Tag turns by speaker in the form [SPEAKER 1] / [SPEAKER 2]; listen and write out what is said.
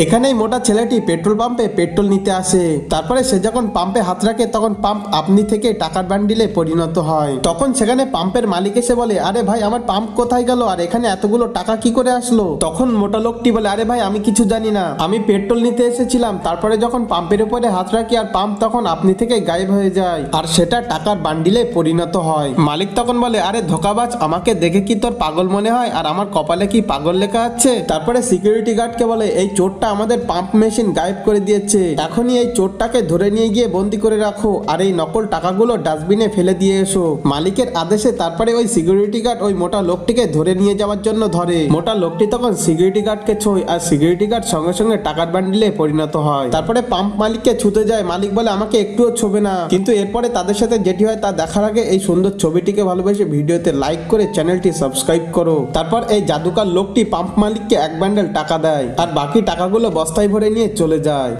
[SPEAKER 1] এখানেই মোটা ছেলেটি পেট্রোল পাম্পে পেট্রোল নিতে আসে। তারপরে সে যখন পাম্পে হাত রাখে তখন পাম্প আপনি থেকে টাকার বান্ডিলে পরিণত হয়। তখন সেখানে পাম্পের মালিক এসে বলে, আরে ভাই আমার পাম্প কোথায় গেল আর এখানে এতগুলো টাকা কি করে আসলো? তখন মোটা লোকটি বলে, আরে ভাই আমি কিছু জানি না, আমি পেট্রোল নিতে এসেছিলাম, তারপরে যখন পাম্পের উপরে হাত রাখি আর পাম্প তখন আপনি থেকে গায়েব হয়ে যায় আর সেটা টাকার বান্ডিলে পরিণত হয়। মালিক তখন বলে, আরে ধোকাবাজ, আমাকে দেখে কি তোর পাগল মনে হয় আর আমার কপালে কি পাগল লেখা আছে? তারপরে সিকিউরিটি গার্ডকে বলে, এই চোরটা আমাদের পাম্প মেশিন গায়েব করে দিয়েছে, এখনই এই চোরটাকে ধরে নিয়ে গিয়ে বন্দি করে রাখো আর এই নকল টাকাগুলো ডাস্টবিনে ফেলে দিয়ে এসো। মালিকের আদেশে তারপরে ওই সিকিউরিটি গার্ড ওই মোটা লোকটিকে ধরে নিয়ে যাওয়ার জন্য ধরে। মোটা লোকটি তখন সিকিউরিটি গার্ডকে ছোয় আর সিকিউরিটি গার্ড সঙ্গে সঙ্গে টাকার বান্ডিলে পরিণত হয়। তারপরে পাম্প মালিককে ছুতে যায়, মালিক বলে আমাকে একটুও ছোবে না, কিন্তু এরপরে তাদের সাথে যেটি হয় তা দেখার আগে এই সুন্দর ছবিটিকে ভালোবেসে ভিডিওতে লাইক করে চ্যানেলটি সাবস্ক্রাইব করো। তারপর এই জাদুকার লোকটি পাম্প মালিককে 1 বান্ডেল টাকা দেয় আর বাকি টাকাগুলো বস্তায় ভরে নিয়ে চলে যায়।